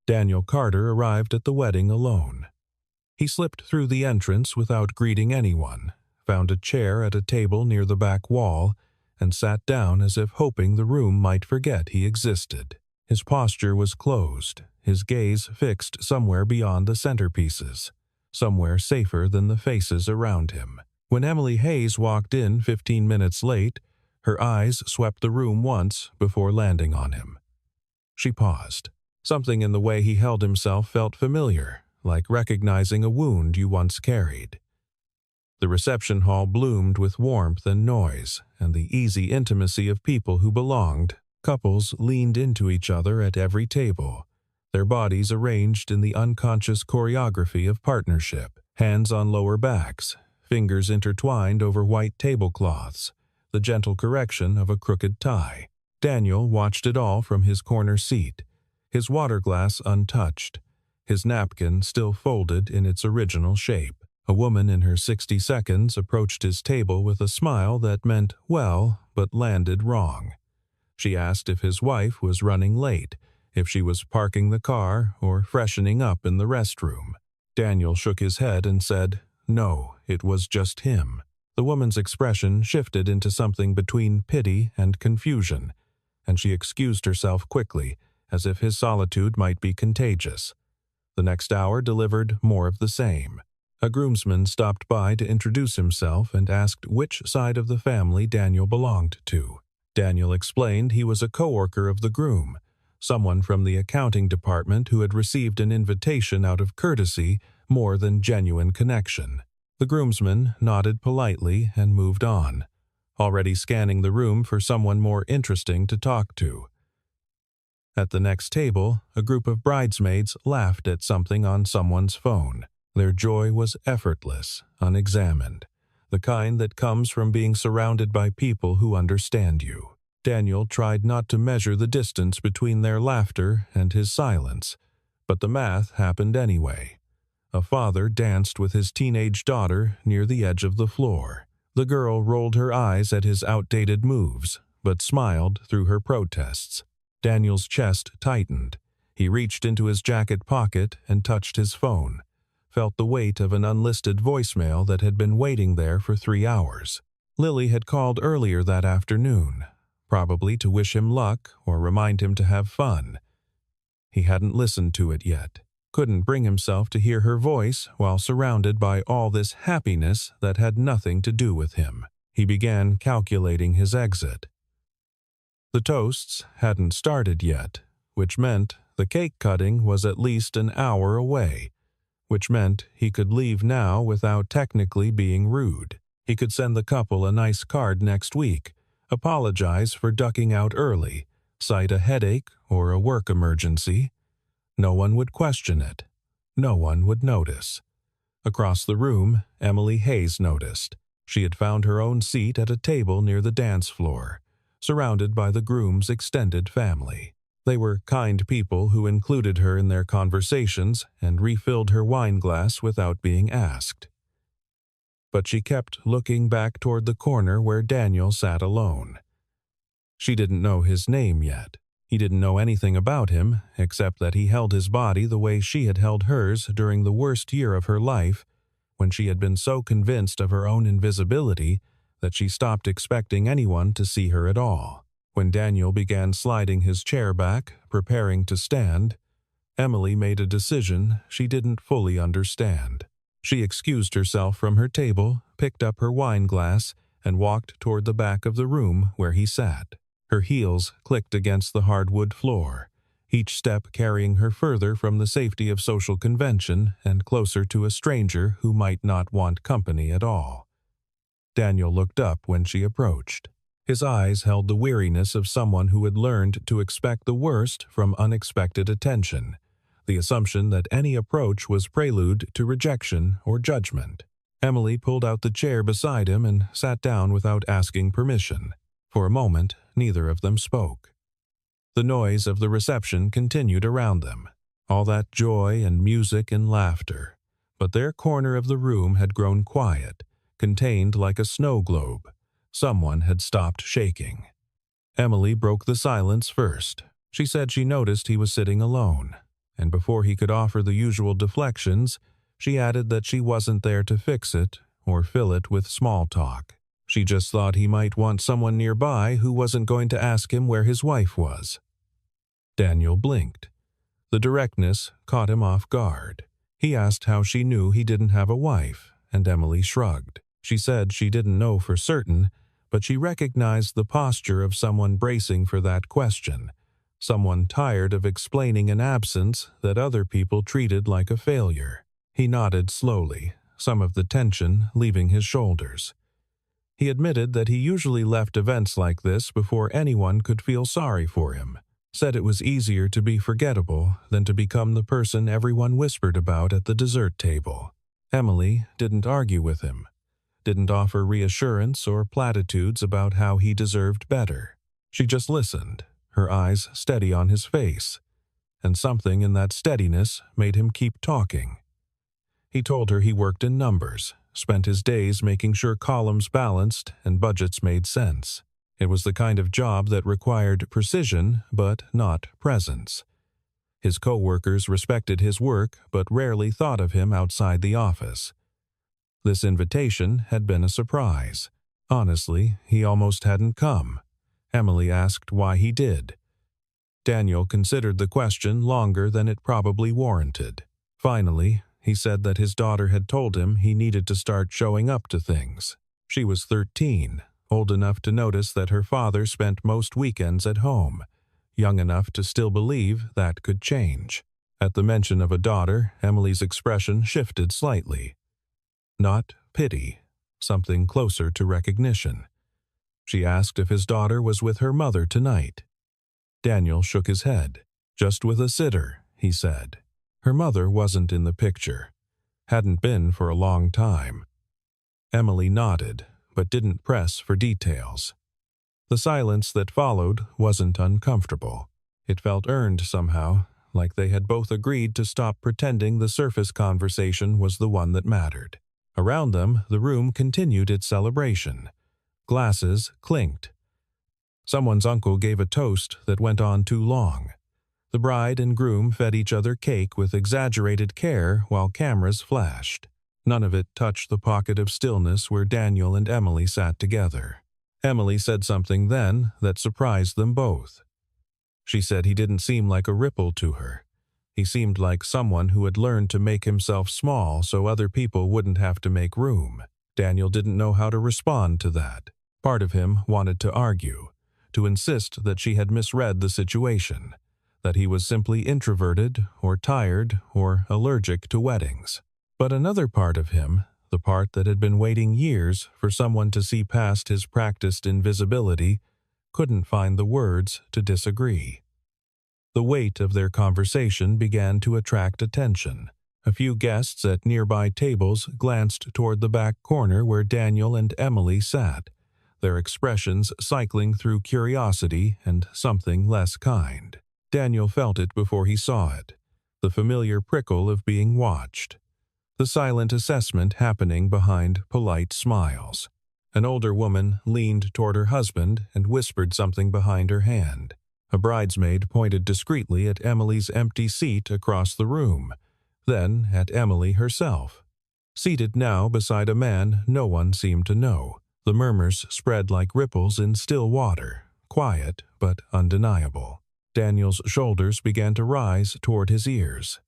Daniel Carter arrived at the wedding alone. He slipped through the entrance without greeting anyone, found a chair at a table near the back wall, and sat down as if hoping the room might forget he existed. His posture was closed, his gaze fixed somewhere beyond the centerpieces, somewhere safer than the faces around him. When Emily Hayes walked in 15 minutes late, her eyes swept the room once before landing on him. She paused. Something in the way he held himself felt familiar, like recognizing a wound you once carried. The reception hall bloomed with warmth and noise, and the easy intimacy of people who belonged. Couples leaned into each other at every table, their bodies arranged in the unconscious choreography of partnership, hands on lower backs, fingers intertwined over white tablecloths, the gentle correction of a crooked tie. Daniel watched it all from his corner seat, his water glass untouched, his napkin still folded in its original shape. A woman in her 60 seconds approached his table with a smile that meant well, but landed wrong. She asked if his wife was running late, if she was parking the car or freshening up in the restroom. Daniel shook his head and said, no, it was just him. The woman's expression shifted into something between pity and confusion, and she excused herself quickly, as if his solitude might be contagious. The next hour delivered more of the same. A groomsman stopped by to introduce himself and asked which side of the family Daniel belonged to. Daniel explained he was a coworker of the groom, someone from the accounting department who had received an invitation out of courtesy more than genuine connection. The groomsman nodded politely and moved on, already scanning the room for someone more interesting to talk to. At the next table, a group of bridesmaids laughed at something on someone's phone. Their joy was effortless, unexamined, the kind that comes from being surrounded by people who understand you. Daniel tried not to measure the distance between their laughter and his silence, but the math happened anyway. A father danced with his teenage daughter near the edge of the floor. The girl rolled her eyes at his outdated moves, but smiled through her protests. Daniel's chest tightened. He reached into his jacket pocket and touched his phone, felt the weight of an unlisted voicemail that had been waiting there for 3 hours. Lily had called earlier that afternoon, probably to wish him luck or remind him to have fun. He hadn't listened to it yet, couldn't bring himself to hear her voice while surrounded by all this happiness that had nothing to do with him. He began calculating his exit. The toasts hadn't started yet, which meant the cake cutting was at least an hour away, which meant he could leave now without technically being rude. He could send the couple a nice card next week, apologize for ducking out early, cite a headache or a work emergency. No one would question it. No one would notice. Across the room, Emily Hayes noticed. She had found her own seat at a table near the dance floor, surrounded by the groom's extended family. They were kind people who included her in their conversations and refilled her wine glass without being asked. But she kept looking back toward the corner where Daniel sat alone. She didn't know his name yet. He didn't know anything about him, except that he held his body the way she had held hers during the worst year of her life, when she had been so convinced of her own invisibility that she stopped expecting anyone to see her at all. When Daniel began sliding his chair back, preparing to stand, Emily made a decision she didn't fully understand. She excused herself from her table, picked up her wine glass, and walked toward the back of the room where he sat. Her heels clicked against the hardwood floor, each step carrying her further from the safety of social convention and closer to a stranger who might not want company at all. Daniel looked up when she approached. His eyes held the weariness of someone who had learned to expect the worst from unexpected attention, the assumption that any approach was prelude to rejection or judgment. Emily pulled out the chair beside him and sat down without asking permission. For a moment, neither of them spoke. The noise of the reception continued around them, all that joy and music and laughter, but their corner of the room had grown quiet, contained like a snow globe. Someone had stopped shaking. Emily broke the silence first. She said she noticed he was sitting alone. and before he could offer the usual deflections, she added that she wasn't there to fix it or fill it with small talk. She just thought he might want someone nearby who wasn't going to ask him where his wife was. Daniel blinked. The directness caught him off guard. He asked how she knew he didn't have a wife, and Emily shrugged. She said she didn't know for certain, but she recognized the posture of someone bracing for that question, someone tired of explaining an absence that other people treated like a failure. He nodded slowly, some of the tension leaving his shoulders. He admitted that he usually left events like this before anyone could feel sorry for him, said it was easier to be forgettable than to become the person everyone whispered about at the dessert table. Emily didn't argue with him, didn't offer reassurance or platitudes about how he deserved better. She just listened, her eyes steady on his face, and something in that steadiness made him keep talking. He told her he worked in numbers, spent his days making sure columns balanced and budgets made sense. It was the kind of job that required precision but not presence. His co-workers respected his work but rarely thought of him outside the office. This invitation had been a surprise. Honestly, he almost hadn't come. Emily asked why he did. Daniel considered the question longer than it probably warranted. Finally, he said that his daughter had told him he needed to start showing up to things. She was 13, old enough to notice that her father spent most weekends at home, young enough to still believe that could change. At the mention of a daughter, Emily's expression shifted slightly. Not pity, something closer to recognition. She asked if his daughter was with her mother tonight. Daniel shook his head. Just with a sitter, he said. Her mother wasn't in the picture. Hadn't been for a long time. Emily nodded, but didn't press for details. The silence that followed wasn't uncomfortable. It felt earned somehow, like they had both agreed to stop pretending the surface conversation was the one that mattered. Around them, the room continued its celebration. Glasses clinked. Someone's uncle gave a toast that went on too long. The bride and groom fed each other cake with exaggerated care while cameras flashed. None of it touched the pocket of stillness where Daniel and Emily sat together. Emily said something then that surprised them both. She said he didn't seem like a ripple to her. He seemed like someone who had learned to make himself small so other people wouldn't have to make room. Daniel didn't know how to respond to that. Part of him wanted to argue, to insist that she had misread the situation, that he was simply introverted or tired or allergic to weddings. But another part of him, the part that had been waiting years for someone to see past his practiced invisibility, couldn't find the words to disagree. The weight of their conversation began to attract attention. A few guests at nearby tables glanced toward the back corner where Daniel and Emily sat, their expressions cycling through curiosity and something less kind. Daniel felt it before he saw it, the familiar prickle of being watched, the silent assessment happening behind polite smiles. An older woman leaned toward her husband and whispered something behind her hand. A bridesmaid pointed discreetly at Emily's empty seat across the room, then at Emily herself. Seated now beside a man no one seemed to know, the murmurs spread like ripples in still water, quiet but undeniable. Daniel's shoulders began to rise toward his ears.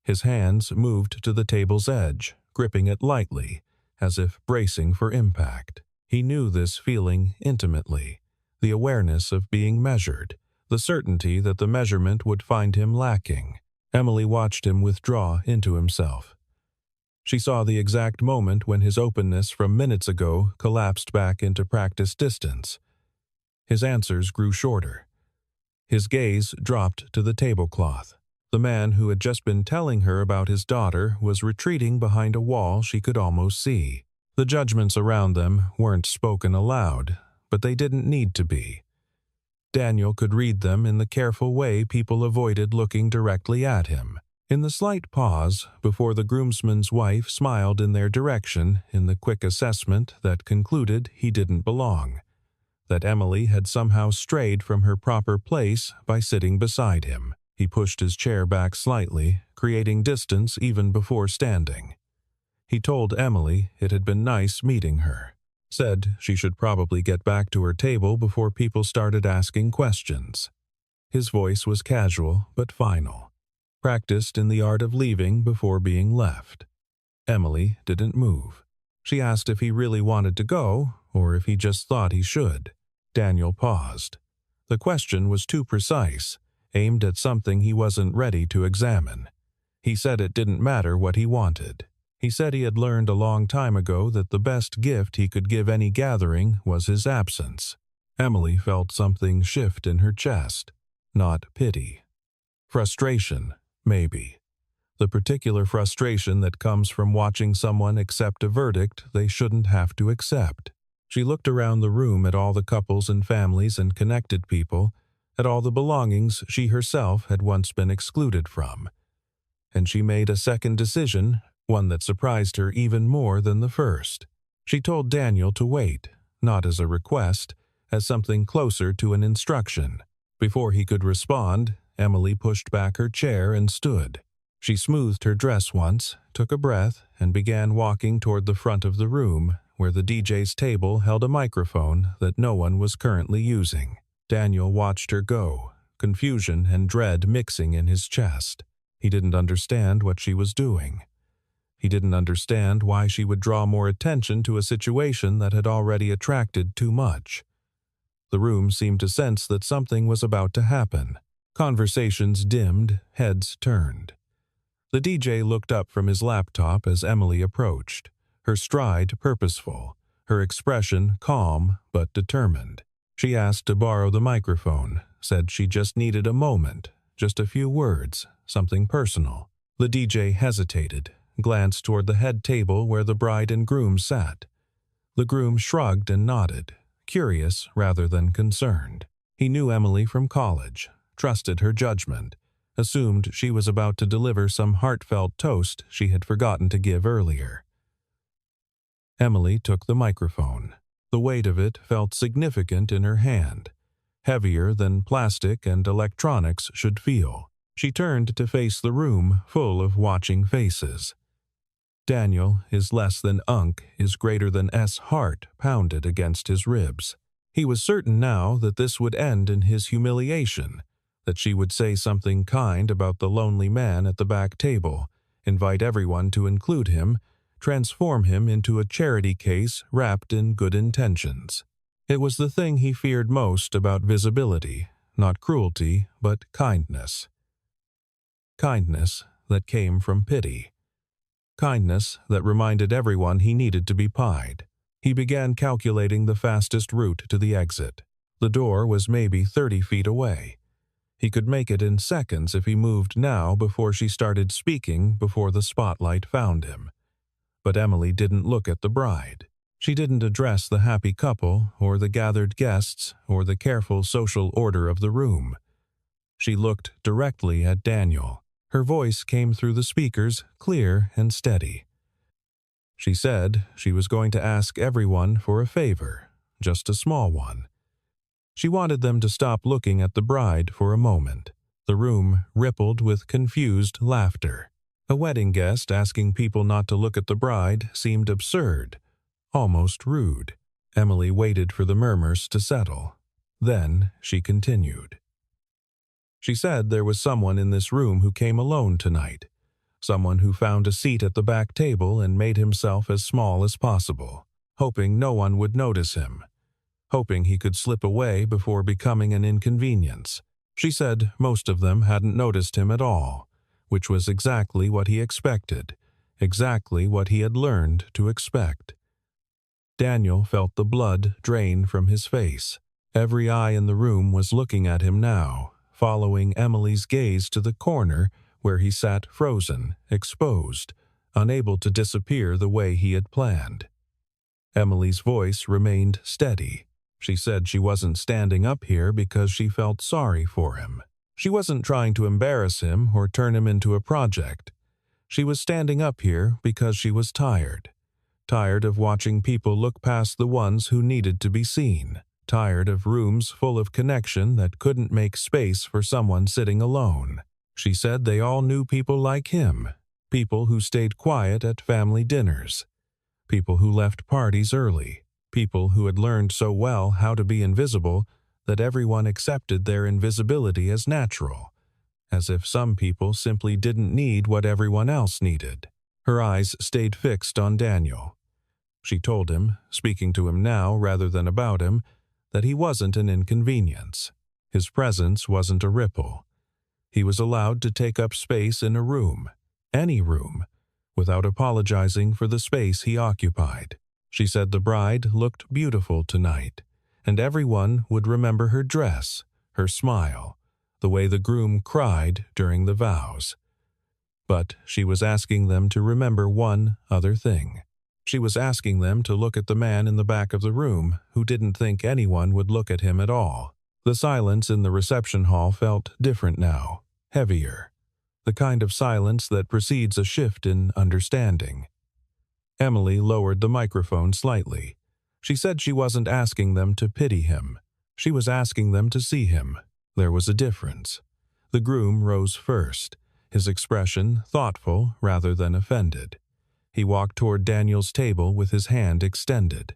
His hands moved to the table's edge, gripping it lightly, as if bracing for impact. He knew this feeling intimately, the awareness of being measured, the certainty that the measurement would find him lacking. Emily watched him withdraw into himself. She saw the exact moment when his openness from minutes ago collapsed back into practiced distance. His answers grew shorter. His gaze dropped to the tablecloth. The man who had just been telling her about his daughter was retreating behind a wall she could almost see. The judgments around them weren't spoken aloud, but they didn't need to be. Daniel could read them in the careful way people avoided looking directly at him, in the slight pause before the groomsman's wife smiled in their direction in the quick assessment that concluded he didn't belong, that Emily had somehow strayed from her proper place by sitting beside him. He pushed his chair back slightly, creating distance even before standing. He told Emily it had been nice meeting her. Said she should probably get back to her table before people started asking questions. His voice was casual but final, practiced in the art of leaving before being left. Emily didn't move. She asked if he really wanted to go, or if he just thought he should. Daniel paused. The question was too precise, aimed at something he wasn't ready to examine. He said it didn't matter what he wanted. He said he had learned a long time ago that the best gift he could give any gathering was his absence. Emily felt something shift in her chest. Not pity. Frustration, maybe. The particular frustration that comes from watching someone accept a verdict they shouldn't have to accept. She looked around the room at all the couples and families and connected people, at all the belongings she herself had once been excluded from. And she made a second decision, one that surprised her even more than the first. She told Daniel to wait, not as a request, as something closer to an instruction. Before he could respond, Emily pushed back her chair and stood. She smoothed her dress once, took a breath, and began walking toward the front of the room, where the DJ's table held a microphone that no one was currently using. Daniel watched her go, confusion and dread mixing in his chest. He didn't understand what she was doing. He didn't understand why she would draw more attention to a situation that had already attracted too much. The room seemed to sense that something was about to happen. Conversations dimmed, heads turned. The DJ looked up from his laptop as Emily approached, her stride purposeful, her expression calm but determined. She asked to borrow the microphone, said she just needed a moment, just a few words, something personal. The DJ hesitated, glanced toward the head table where the bride and groom sat. The groom shrugged and nodded, curious rather than concerned. He knew Emily from college, trusted her judgment, assumed she was about to deliver some heartfelt toast she had forgotten to give earlier. Emily took the microphone. The weight of it felt significant in her hand, heavier than plastic and electronics should feel. She turned to face the room full of watching faces. Daniel is less than is greater than heart pounded against his ribs. He was certain now that this would end in his humiliation, that she would say something kind about the lonely man at the back table, invite everyone to include him, transform him into a charity case wrapped in good intentions. It was the thing he feared most about visibility, not cruelty, but kindness. Kindness that came from pity. Kindness that reminded everyone he needed to be pied. He began calculating the fastest route to the exit. The door was maybe 30 feet away. He could make it in seconds if he moved now before she started speaking before the spotlight found him. But Emily didn't look at the bride. She didn't address the happy couple or the gathered guests or the careful social order of the room. She looked directly at Daniel. Her voice came through the speakers, clear and steady. She said she was going to ask everyone for a favor, just a small one. She wanted them to stop looking at the bride for a moment. The room rippled with confused laughter. A wedding guest asking people not to look at the bride seemed absurd, almost rude. Emily waited for the murmurs to settle. Then she continued. She said there was someone in this room who came alone tonight, someone who found a seat at the back table and made himself as small as possible, hoping no one would notice him, hoping he could slip away before becoming an inconvenience. She said most of them hadn't noticed him at all, which was exactly what he expected, exactly what he had learned to expect. Daniel felt the blood drain from his face. Every eye in the room was looking at him now, following Emily's gaze to the corner where he sat frozen, exposed, unable to disappear the way he had planned. Emily's voice remained steady. She said she wasn't standing up here because she felt sorry for him. She wasn't trying to embarrass him or turn him into a project. She was standing up here because she was tired. Tired of watching people look past the ones who needed to be seen. Tired of rooms full of connection that couldn't make space for someone sitting alone. She said they all knew people like him, people who stayed quiet at family dinners, people who left parties early, people who had learned so well how to be invisible that everyone accepted their invisibility as natural, as if some people simply didn't need what everyone else needed. Her eyes stayed fixed on Daniel. She told him, speaking to him now rather than about him, that he wasn't an inconvenience. His presence wasn't a ripple. He was allowed to take up space in a room, any room, without apologizing for the space he occupied. She said the bride looked beautiful tonight, and everyone would remember her dress, her smile, the way the groom cried during the vows. But she was asking them to remember one other thing. She was asking them to look at the man in the back of the room who didn't think anyone would look at him at all. The silence in the reception hall felt different now, heavier, the kind of silence that precedes a shift in understanding. Emily lowered the microphone slightly. She said she wasn't asking them to pity him. She was asking them to see him. There was a difference. The groom rose first, his expression thoughtful rather than offended. He walked toward Daniel's table with his hand extended.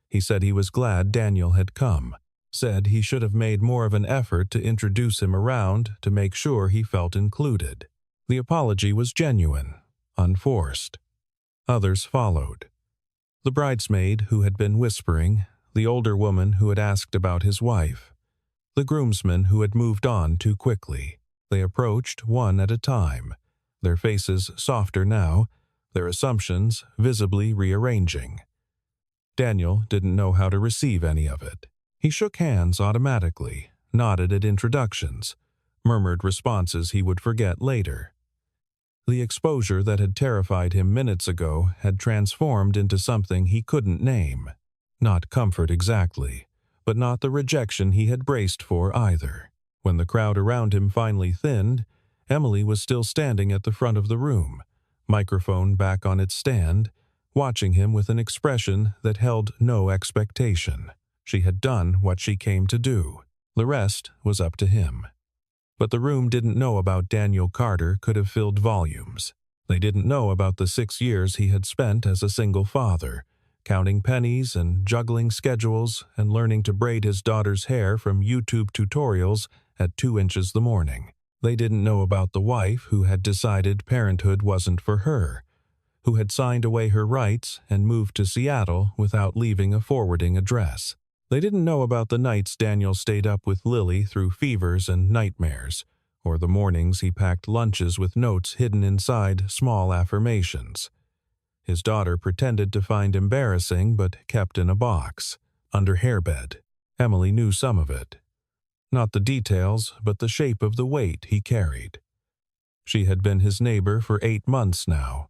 He said he was glad Daniel had come, said he should have made more of an effort to introduce him around to make sure he felt included. The apology was genuine, unforced. Others followed. The bridesmaid who had been whispering, the older woman who had asked about his wife, the groomsmen who had moved on too quickly. They approached one at a time, their faces softer now, their assumptions visibly rearranging. Daniel didn't know how to receive any of it. He shook hands automatically, nodded at introductions, murmured responses he would forget later. The exposure that had terrified him minutes ago had transformed into something he couldn't name. Not comfort exactly, but not the rejection he had braced for either. When the crowd around him finally thinned, Emily was still standing at the front of the room, microphone back on its stand, watching him with an expression that held no expectation. She had done what she came to do. The rest was up to him. But the room didn't know about Daniel Carter could have filled volumes. They didn't know about the 6 years he had spent as a single father, counting pennies and juggling schedules and learning to braid his daughter's hair from YouTube tutorials at 2 inches the morning. They didn't know about the wife who had decided parenthood wasn't for her, who had signed away her rights and moved to Seattle without leaving a forwarding address. They didn't know about the nights Daniel stayed up with Lily through fevers and nightmares, or the mornings he packed lunches with notes hidden inside small affirmations. His daughter pretended to find embarrassing but kept in a box, under hairbed. Emily knew some of it. Not the details, but the shape of the weight he carried. She had been his neighbor for 8 months now,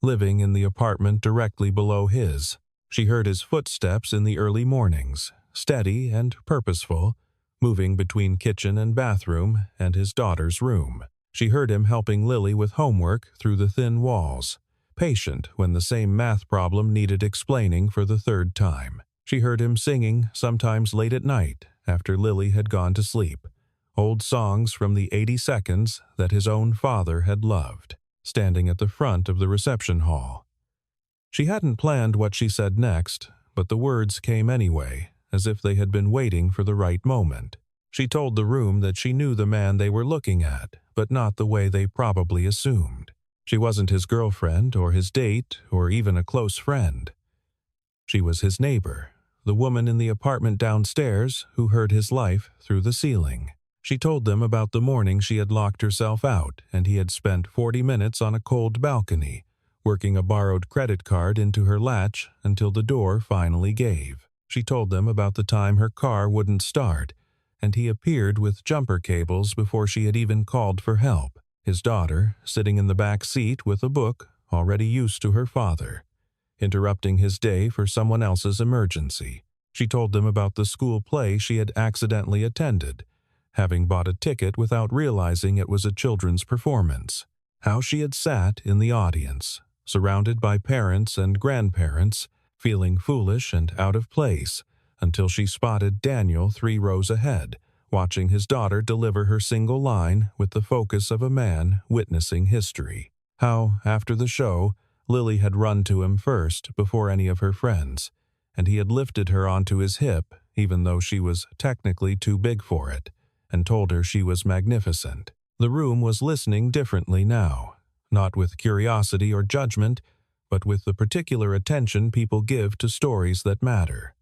living in the apartment directly below his. She heard his footsteps in the early mornings, steady and purposeful, moving between kitchen and bathroom and his daughter's room. She heard him helping Lily with homework through the thin walls, patient when the same math problem needed explaining for the 3rd time. She heard him singing, sometimes late at night, after Lily had gone to sleep, old songs from the 80 seconds that his own father had loved, standing at the front of the reception hall. She hadn't planned what she said next, but the words came anyway, as if they had been waiting for the right moment. She told the room that she knew the man they were looking at, but not the way they probably assumed. She wasn't his girlfriend or his date or even a close friend. She was his neighbor, the woman in the apartment downstairs who heard his life through the ceiling. She told them about the morning she had locked herself out and he had spent 40 minutes on a cold balcony, working a borrowed credit card into her latch until the door finally gave. She told them about the time her car wouldn't start, and he appeared with jumper cables before she had even called for help. His daughter, sitting in the back seat with a book, already used to her father, interrupting his day for someone else's emergency. She told them about the school play she had accidentally attended, having bought a ticket without realizing it was a children's performance. How she had sat in the audience, surrounded by parents and grandparents, feeling foolish and out of place, until she spotted Daniel 3 rows ahead, watching his daughter deliver her single line with the focus of a man witnessing history. How, after the show, Lily had run to him first before any of her friends, and he had lifted her onto his hip, even though she was technically too big for it, and told her she was magnificent. The room was listening differently now, not with curiosity or judgment, but with the particular attention people give to stories that matter.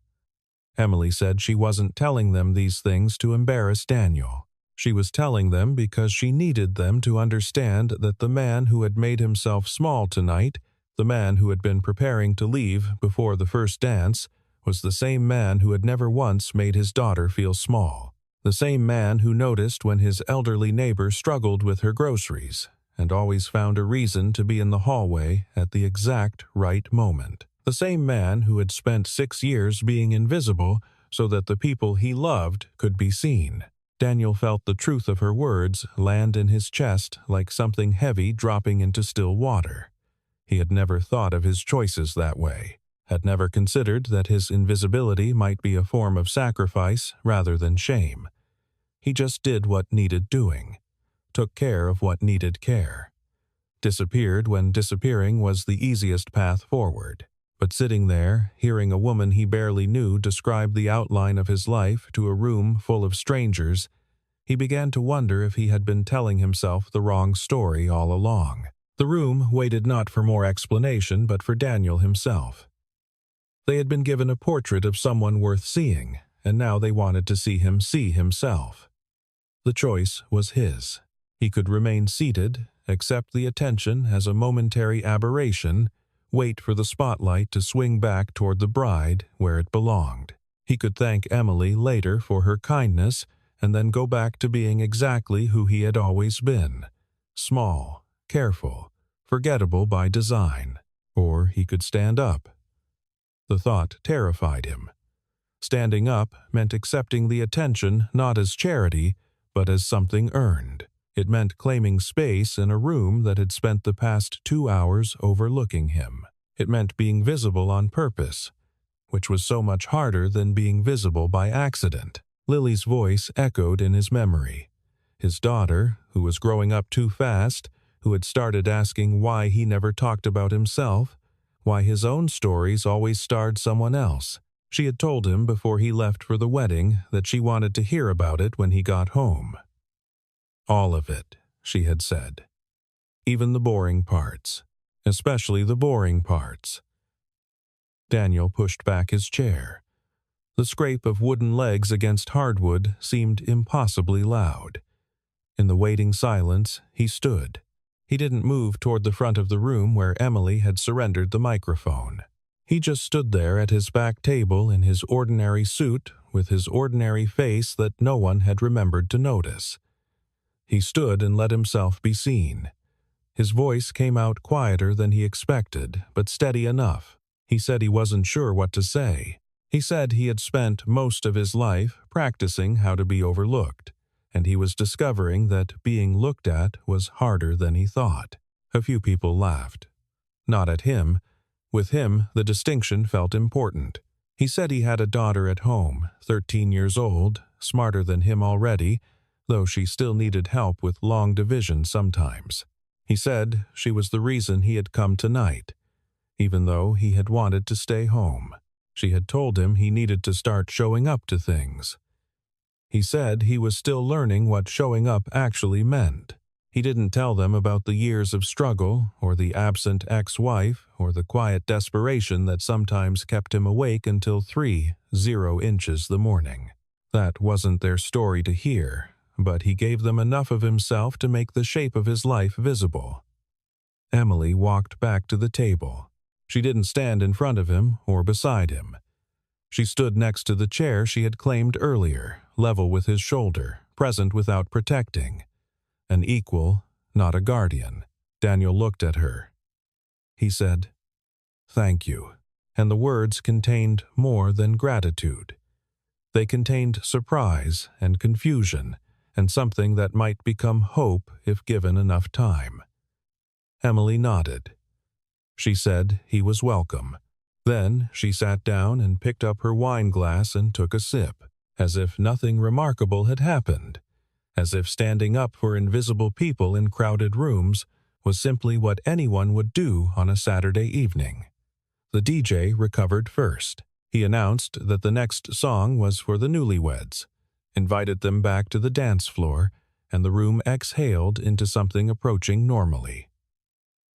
Emily said she wasn't telling them these things to embarrass Daniel. She was telling them because she needed them to understand that the man who had made himself small tonight, the man who had been preparing to leave before the first dance, was the same man who had never once made his daughter feel small. The same man who noticed when his elderly neighbor struggled with her groceries, and always found a reason to be in the hallway at the exact right moment. The same man who had spent 6 years being invisible so that the people he loved could be seen. Daniel felt the truth of her words land in his chest like something heavy dropping into still water. He had never thought of his choices that way, had never considered that his invisibility might be a form of sacrifice rather than shame. He just did what needed doing, took care of what needed care, disappeared when disappearing was the easiest path forward. But sitting there, hearing a woman he barely knew describe the outline of his life to a room full of strangers, he began to wonder if he had been telling himself the wrong story all along. The room waited not for more explanation but for Daniel himself. They had been given a portrait of someone worth seeing, and now they wanted to see him see himself. The choice was his. He could remain seated, accept the attention as a momentary aberration, wait for the spotlight to swing back toward the bride where it belonged. He could thank Emily later for her kindness and then go back to being exactly who he had always been, small, careful, forgettable by design. Or he could stand up. The thought terrified him. Standing up meant accepting the attention not as charity, but as something earned. It meant claiming space in a room that had spent the past 2 hours overlooking him. It meant being visible on purpose, which was so much harder than being visible by accident. Lily's voice echoed in his memory. His daughter, who was growing up too fast, who had started asking why he never talked about himself, why his own stories always starred someone else. She had told him before he left for the wedding that she wanted to hear about it when he got home. All of it, she had said. Even the boring parts. Especially the boring parts. Daniel pushed back his chair. The scrape of wooden legs against hardwood seemed impossibly loud. In the waiting silence, he stood. He didn't move toward the front of the room where Emily had surrendered the microphone. He just stood there at his back table in his ordinary suit with his ordinary face that no one had remembered to notice. He stood and let himself be seen. His voice came out quieter than he expected, but steady enough. He said he wasn't sure what to say. He said he had spent most of his life practicing how to be overlooked, and he was discovering that being looked at was harder than he thought. A few people laughed. Not at him. With him, the distinction felt important. He said he had a daughter at home, 13 years old, smarter than him already, though she still needed help with long division sometimes. He said she was the reason he had come tonight, even though he had wanted to stay home. She had told him he needed to start showing up to things. He said he was still learning what showing up actually meant. He didn't tell them about the years of struggle, or the absent ex-wife, or the quiet desperation that sometimes kept him awake until 3:00 inches the morning. That wasn't their story to hear, but he gave them enough of himself to make the shape of his life visible. Emily walked back to the table. She didn't stand in front of him or beside him. She stood next to the chair she had claimed earlier, level with his shoulder, present without protecting. An equal, not a guardian. Daniel looked at her. He said, "Thank you," and the words contained more than gratitude. They contained surprise and confusion, and something that might become hope if given enough time. Emily nodded. She said he was welcome. Then she sat down and picked up her wine glass and took a sip. as if nothing remarkable had happened, as if standing up for invisible people in crowded rooms was simply what anyone would do on a Saturday evening. The DJ recovered first. He announced that the next song was for the newlyweds, invited them back to the dance floor, and the room exhaled into something approaching normally.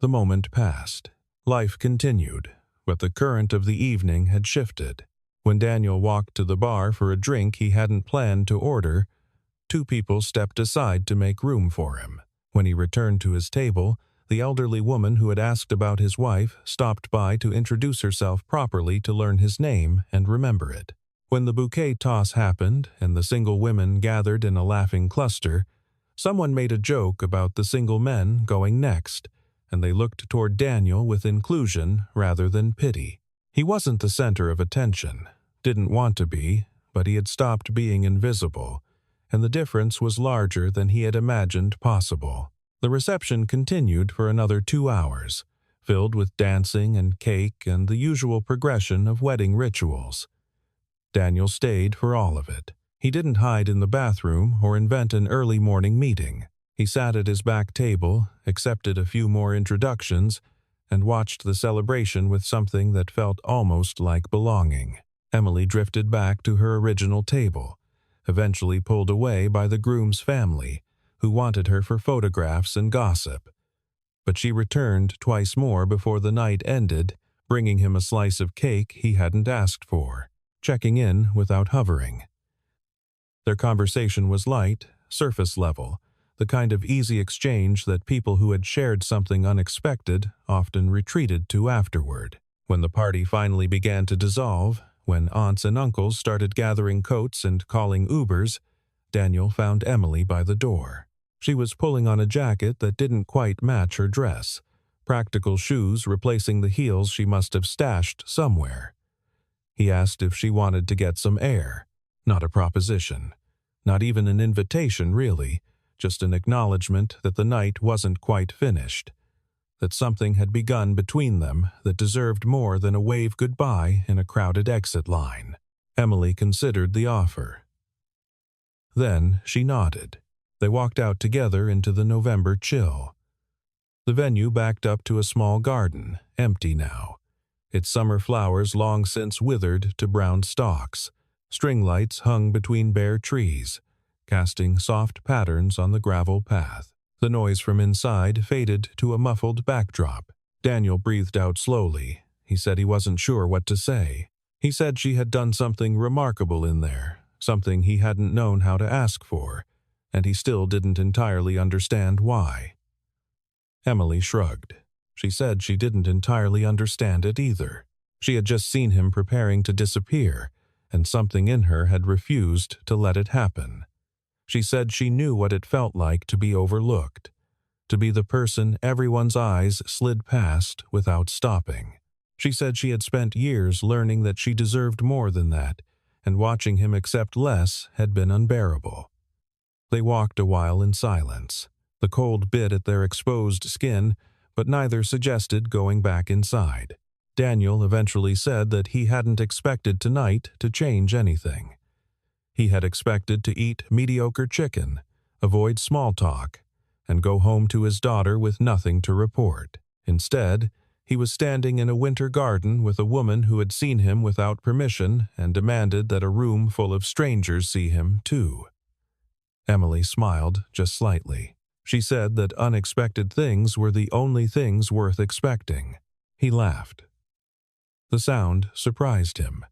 The moment passed. Life continued, but the current of the evening had shifted. When Daniel walked to the bar for a drink he hadn't planned to order, two people stepped aside to make room for him. When he returned to his table, the elderly woman who had asked about his wife stopped by to introduce herself properly to learn his name and remember it. When the bouquet toss happened and the single women gathered in a laughing cluster, someone made a joke about the single men going next, and they looked toward Daniel with inclusion rather than pity. He wasn't the center of attention, didn't want to be, but he had stopped being invisible, and the difference was larger than he had imagined possible. The reception continued for another 2 hours, filled with dancing and cake and the usual progression of wedding rituals. Daniel stayed for all of it. He didn't hide in the bathroom or invent an early morning meeting. He sat at his back table, accepted a few more introductions, and watched the celebration with something that felt almost like belonging. Emily drifted back to her original table, eventually pulled away by the groom's family, who wanted her for photographs and gossip. But she returned twice more before the night ended, bringing him a slice of cake he hadn't asked for, checking in without hovering. Their conversation was light, surface level, the kind of easy exchange that people who had shared something unexpected often retreated to afterward. When the party finally began to dissolve, when aunts and uncles started gathering coats and calling Ubers, Daniel found Emily by the door. She was pulling on a jacket that didn't quite match her dress, practical shoes replacing the heels she must have stashed somewhere. He asked if she wanted to get some air. Not a proposition. Not even an invitation, really. Just an acknowledgement that the night wasn't quite finished. That something had begun between them that deserved more than a wave goodbye in a crowded exit line. Emily considered the offer. Then she nodded. They walked out together into the November chill. The venue backed up to a small garden, empty now. Its summer flowers long since withered to brown stalks. String lights hung between bare trees, casting soft patterns on the gravel path. The noise from inside faded to a muffled backdrop. Daniel breathed out slowly. He said he wasn't sure what to say. He said she had done something remarkable in there, something he hadn't known how to ask for, and he still didn't entirely understand why. Emily shrugged. She said she didn't entirely understand it either. She had just seen him preparing to disappear, and something in her had refused to let it happen. She said she knew what it felt like to be overlooked, to be the person everyone's eyes slid past without stopping. She said she had spent years learning that she deserved more than that, and watching him accept less had been unbearable. They walked a while in silence. The cold bit at their exposed skin, but neither suggested going back inside. Daniel eventually said that he hadn't expected tonight to change anything. He had expected to eat mediocre chicken, avoid small talk, and go home to his daughter with nothing to report. Instead, he was standing in a winter garden with a woman who had seen him without permission and demanded that a room full of strangers see him, too. Emily smiled just slightly. She said that unexpected things were the only things worth expecting. He laughed. The sound surprised him.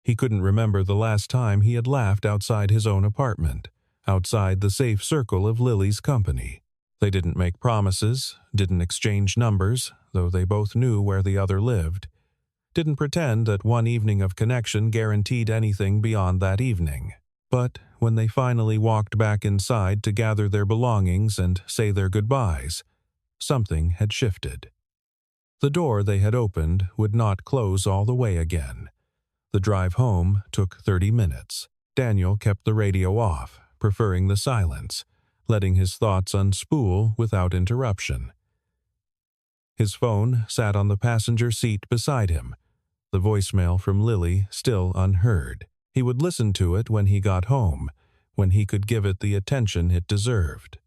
He couldn't remember the last time he had laughed outside his own apartment, outside the safe circle of Lily's company. They didn't make promises, didn't exchange numbers, though they both knew where the other lived. Didn't pretend that one evening of connection guaranteed anything beyond that evening. But when they finally walked back inside to gather their belongings and say their goodbyes, something had shifted. The door they had opened would not close all the way again. The drive home took 30 minutes. Daniel kept the radio off, preferring the silence, letting his thoughts unspool without interruption. His phone sat on the passenger seat beside him, the voicemail from Lily still unheard. He would listen to it when he got home, when he could give it the attention it deserved.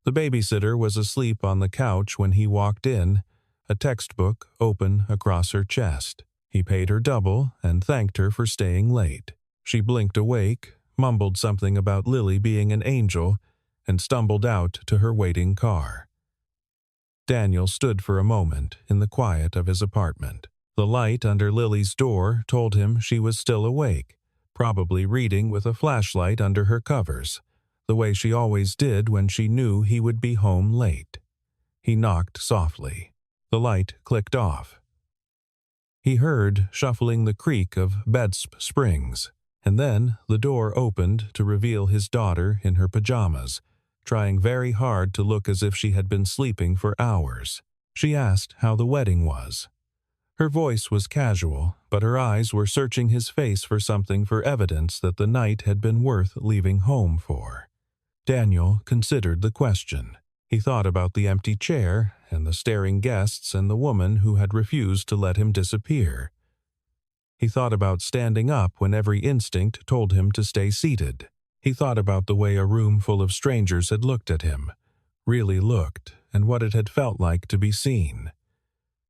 The babysitter was asleep on the couch when he walked in, a textbook open across her chest. He paid her double and thanked her for staying late. She blinked awake, mumbled something about Lily being an angel, and stumbled out to her waiting car. Daniel stood for a moment in the quiet of his apartment. The light under Lily's door told him she was still awake, probably reading with a flashlight under her covers, the way she always did when she knew he would be home late. He knocked softly. The light clicked off. He heard shuffling the creak of bed's springs, and then the door opened to reveal his daughter in her pajamas, trying very hard to look as if she had been sleeping for hours. She asked how the wedding was. Her voice was casual, but her eyes were searching his face for something for evidence that the night had been worth leaving home for. Daniel considered the question. He thought about the empty chair and the staring guests and the woman who had refused to let him disappear. He thought about standing up when every instinct told him to stay seated. He thought about the way a room full of strangers had looked at him, really looked, and what it had felt like to be seen.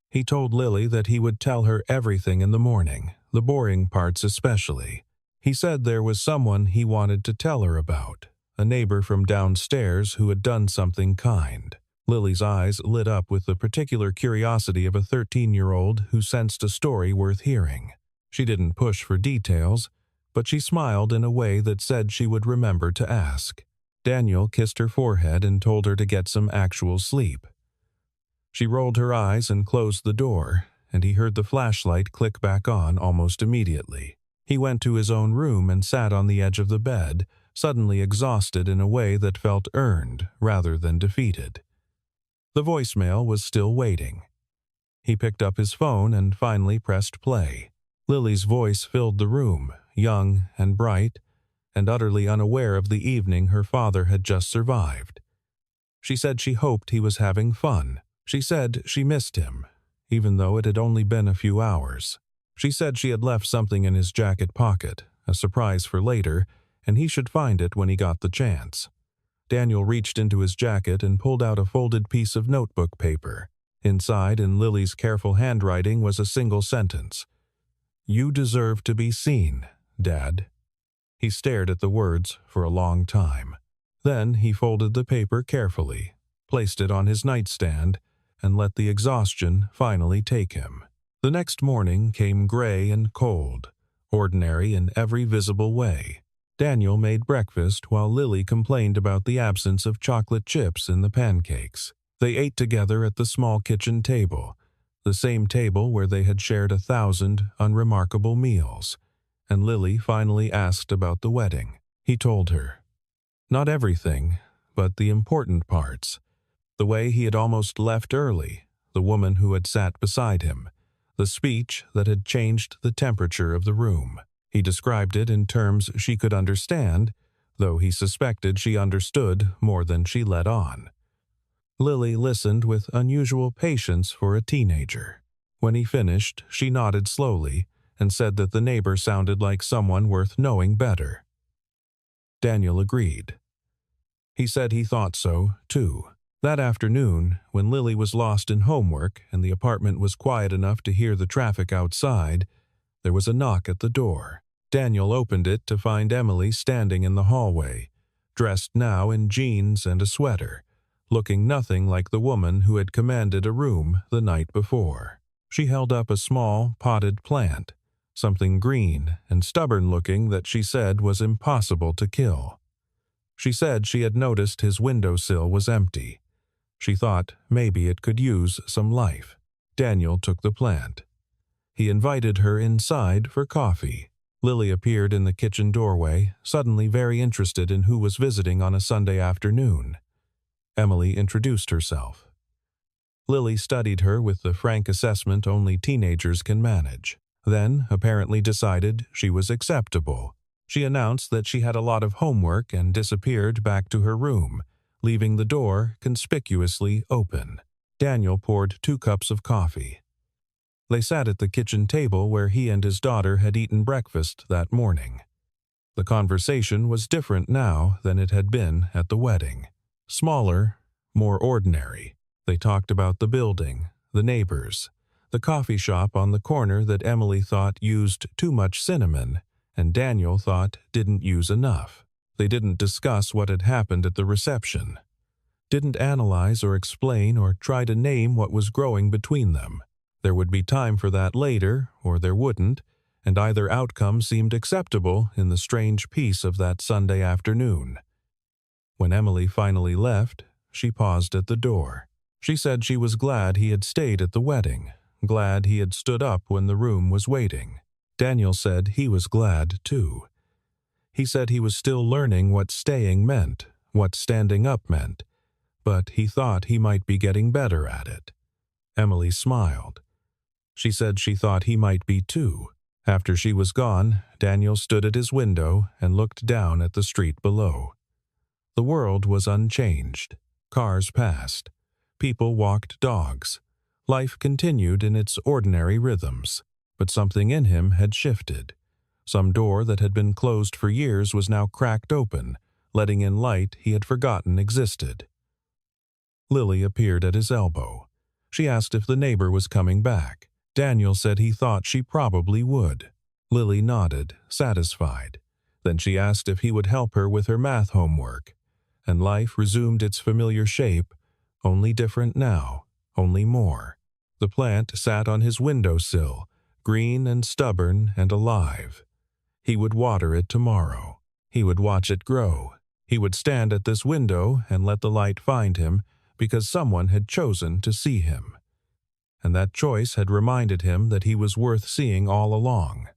He told Lily that he would tell her everything in the morning, the boring parts especially. He said there was someone he wanted to tell her about, a neighbor from downstairs who had done something kind. Lily's eyes lit up with the particular curiosity of a 13-year-old who sensed a story worth hearing. She didn't push for details, but she smiled in a way that said she would remember to ask. Daniel kissed her forehead and told her to get some actual sleep. She rolled her eyes and closed the door, and he heard the flashlight click back on almost immediately. He went to his own room and sat on the edge of the bed, suddenly exhausted in a way that felt earned rather than defeated. The voicemail was still waiting. He picked up his phone and finally pressed play. Lily's voice filled the room, young and bright, and utterly unaware of the evening her father had just survived. She said she hoped he was having fun. She said she missed him, even though it had only been a few hours. She said she had left something in his jacket pocket, a surprise for later, and he should find it when he got the chance. Daniel reached into his jacket and pulled out a folded piece of notebook paper. Inside, in Lily's careful handwriting, was a single sentence. "You deserve to be seen, Dad." He stared at the words for a long time. Then he folded the paper carefully, placed it on his nightstand, and let the exhaustion finally take him. The next morning came gray and cold, ordinary in every visible way. Daniel made breakfast while Lily complained about the absence of chocolate chips in the pancakes. They ate together at the small kitchen table, the same table where they had shared 1,000 unremarkable meals, and Lily finally asked about the wedding. He told her. Not everything, but the important parts. The way he had almost left early, the woman who had sat beside him, the speech that had changed the temperature of the room. He described it in terms she could understand, though he suspected she understood more than she let on. Lily listened with unusual patience for a teenager. When he finished, she nodded slowly and said that the neighbor sounded like someone worth knowing better. Daniel agreed. He said he thought so, too. That afternoon, when Lily was lost in homework and the apartment was quiet enough to hear the traffic outside, there was a knock at the door. Daniel opened it to find Emily standing in the hallway, dressed now in jeans and a sweater, looking nothing like the woman who had commanded a room the night before. She held up a small, potted plant, something green and stubborn-looking that she said was impossible to kill. She said she had noticed his windowsill was empty. She thought maybe it could use some life. Daniel took the plant. He invited her inside for coffee. Lily appeared in the kitchen doorway, suddenly very interested in who was visiting on a Sunday afternoon. Emily introduced herself. Lily studied her with the frank assessment only teenagers can manage, then apparently decided she was acceptable. She announced that she had a lot of homework and disappeared back to her room, leaving the door conspicuously open. Daniel poured 2 cups of coffee. They sat at the kitchen table where he and his daughter had eaten breakfast that morning. The conversation was different now than it had been at the wedding. Smaller, more ordinary. They talked about the building, the neighbors, the coffee shop on the corner that Emily thought used too much cinnamon and Daniel thought didn't use enough. They didn't discuss what had happened at the reception. Didn't analyze or explain or try to name what was growing between them. There would be time for that later, or there wouldn't, and either outcome seemed acceptable in the strange peace of that Sunday afternoon. When Emily finally left, she paused at the door. She said she was glad he had stayed at the wedding, glad he had stood up when the room was waiting. Daniel said he was glad, too. He said he was still learning what staying meant, what standing up meant, but he thought he might be getting better at it. Emily smiled. She said she thought he might be, too. After she was gone, Daniel stood at his window and looked down at the street below. The world was unchanged. Cars passed. People walked dogs. Life continued in its ordinary rhythms, but something in him had shifted. Some door that had been closed for years was now cracked open, letting in light he had forgotten existed. Lily appeared at his elbow. She asked if the neighbor was coming back. Daniel said he thought she probably would. Lily nodded, satisfied. Then she asked if he would help her with her math homework, and life resumed its familiar shape, only different now, only more. The plant sat on his windowsill, green and stubborn and alive. He would water it tomorrow. He would watch it grow. He would stand at this window and let the light find him because someone had chosen to see him. And that choice had reminded him that he was worth seeing all along.